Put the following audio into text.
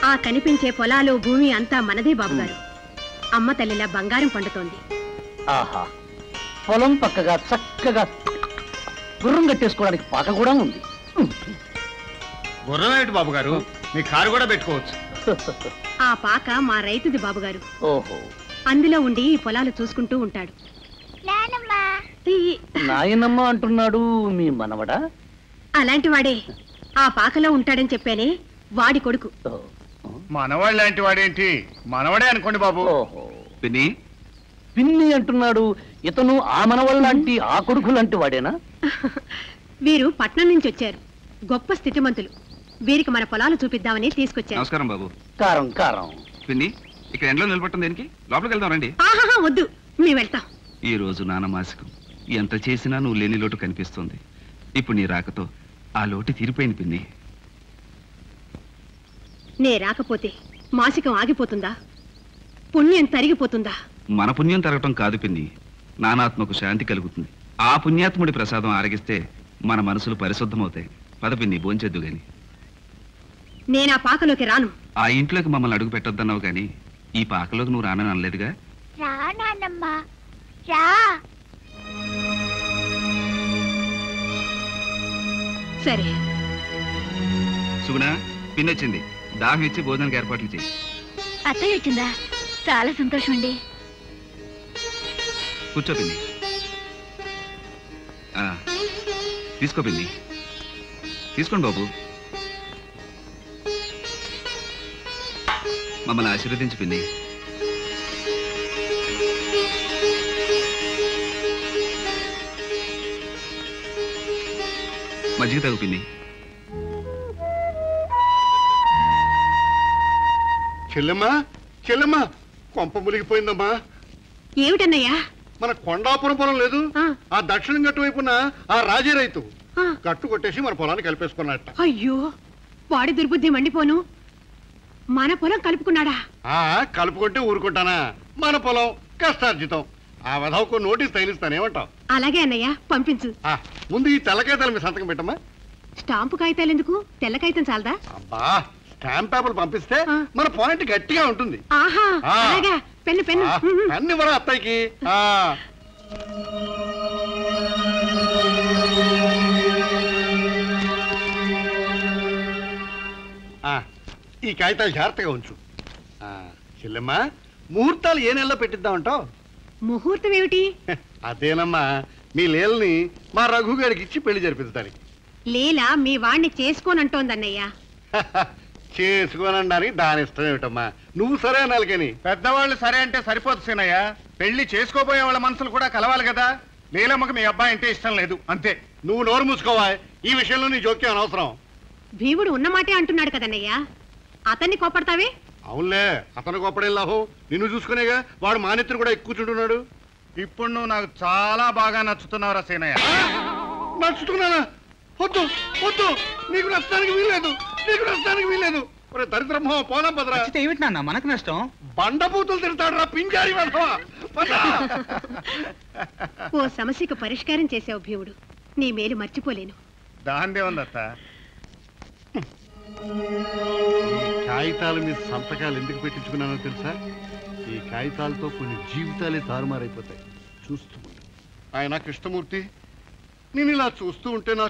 ఆ కనిపించే పొలాలు భూమి అంతా మనదే బాబుగారు. అమ్మ తల్లిలా బంగారం పండుతోంది. ఆహా, పొలం పక్కగా చక్కగా గుర్రం కట్టేసుకోవడానికి పాక కూడా ఉంది. గుర్రం ఏమిటి బాబుగారు, మీ కారు కూడా పెట్టుకోవచ్చు. ఆ పాక మా రైతుది బాబుగారు. ఓహో, అందులో ఉండి ఈ పొలాలు చూసుకుంటూ ఉంటాడు. నాయనమ్మ అంటున్నాడు మీ మనవడా? అలాంటి వాడే ఆ పాకలో ఉంటాడని చెప్పానే, వాడి కొడుకు. మనవాడు లాంటి వాడేంటి, మనవడే అనుకోండి బాబు. పిన్ని పిన్ని అంటున్నాడు. ఇతను ఆ మనవాళ్ళ లాంటి ఆ కొడుకు లాంటి వాడేనా? వీరు పట్నం నుంచి వచ్చారు, గొప్ప స్థితిమంతులు. వీరికి మన పొలాలు చూపిద్దామని తీసుకొచ్చారు. నమస్కారం బాబు. కారం కారం. పిన్ని, ఇక్కడ ఎండలో నిలబట్టం దేనికి? లోపలికి వెళ్దాం రండి. ఆహాహా, వద్దు, మేము వెళ్తాం. ఈ రోజు నాన్న మాసికం. ఎంత చేసినా నువ్వు లేని లోటు కనిపిస్తుంది. ఇప్పుడు నీ రాకతో ఆ లోటు తీరిపోయింది పిన్ని. నే రాకపోతే మాసికం ఆగిపోతుందా? పుణ్యం తరిగిపోతుందా? మన పుణ్యం తరగటం కాదు పిన్ని, నానాత్మకు శాంతి కలుగుతుంది. ఆ పుణ్యాత్ముడి ప్రసాదం ఆరగిస్తే మన మనసులు పరిశుద్ధమవుతాయి. పద పిన్ని, భోంచెద్దు గాని. నేనా పాకలోకి రాను. ఆ ఇంట్లోకి మమ్మల్ని అడుగు పెట్టొద్దన్నావు గాని ఈ పాకలోకి నువ్వు రానని అనలేదుగా. సరే. సుగుణ, పిన్ని వచ్చింది. దాహం ఇచ్చి భోజనానికి ఏర్పాట్లు చేయి. అత్తయ్య వచ్చిందా? చాలా సంతోషం అండి. కూర్చో పిన్ని. తీసుకో పిన్ని, తీసుకోండి బాబు. మమ్మల్ని ఆశీర్వదించు పిన్ని. మజ్జిగ తాగు పిన్ని. చెల్లెమ్మా, చెల్లెమ్మా, కొంప మునిగిపోయిందమ్మా. ఏమిటన్నయ్యా? మన కొండాపురం పొలం లేదు, ఆ దక్షిణం గట్టు వైపున ఆ రాజీ రైతు గట్టు కొట్టేసి మన పొలాన్ని కలిపేసుకున్నట్ట. అయ్యో, వాడి దుర్బుద్ధి మండిపోను. మన పొలం కలుపుకున్నాడా? కలుపుకుంటే ఊరుకుంటానా? మన పొలం కష్టార్జితం. ఆ వధవకు నోటీస్ తగిలిస్తానేమంటావు? అలాగే అన్నయ్య, పంపించు. ముందు ఈ తెల్ల కాగితాల మీద సంతకం పెట్టమ్మా. స్టాంపు కాగితాలు ఎందుకు? తెల్ల కాగితం చాలదా? అబ్బా, స్టాంప్ పేపర్లు పంపిస్తే మన పాయింట్ గట్టిగా ఉంటుంది. ఆహా, అలాగా. పెన్ను పెన్ను అన్ని వర అత్తయ్యకి. ఈ కాగితాలు జాగ్రత్తగా ఉంచు. చెల్లెమ్మా, ముహూర్తాలు ఏ నెలలో పెట్టిద్దామంటావు? ముహూర్తం ఏమిటి? అదేనమ్మా, మీ లీలని మా రఘు గారికి ఇచ్చి పెళ్లి జరిపించడానికి. లీలా మీ వాణ్ణి చేసుకోనంటోందన్నయ్య. చేసుకోనడానికి దాని ఇష్టం ఏమిటమ్మా? నువ్వు సరే అనాలికని. పెద్దవాళ్ళు సరే అంటే సరిపోదు సీనయ్య. పెళ్లి చేసుకోబోయే వాళ్ళ మనసులు కూడా కలవాలి కదా. లీలమ్మకు మీ అబ్బాయి అంటే ఇష్టం లేదు, అంతే. నువ్వు నోరు మూసుకోవా. ఈ విషయంలో నీ జోక్యం అనవసరం. భీముడు ఉన్నమాటే అంటున్నాడు కదన్నయ్య, అతన్ని కోపడతావే? అవునులే, అతను కోపడేం లాభం? నిన్ను చూసుకునేగా వాడు మానెత్తును కూడా ఎక్కువచుంటున్నాడు. ఇప్పుడు నువ్వు నాకు చాలా బాగా నచ్చుతున్నావురా సీనయ్య. నచ్చుతున్నానా? వద్దు వద్దు, నీకు నచ్చడానికి వీల్లేదు, నీకు నచ్చడానికి వీల్లేదు. దరిద్రమో పోలం పదరా. ఏమిటి నాన్న మనకు నష్టం? బండబూతులు తిడతాడు రా పింజారి వెధవా. ఓ సమస్యకు పరిష్కారం చేసావు భీముడు, నీ మేలు మర్చిపోలేను. దాందే ఉందత్త. ఈ కాగితాల మీద సంతకాలు ఎందుకు పెట్టించుకున్నానో తెలుసా? ఈ కాగితాలతో కొన్ని జీవితాలే తారుమారైపోతాయి. చూస్తూ ఆయన కృష్ణమూర్తి, నేను ఇలా చూస్తూ ఉంటే నా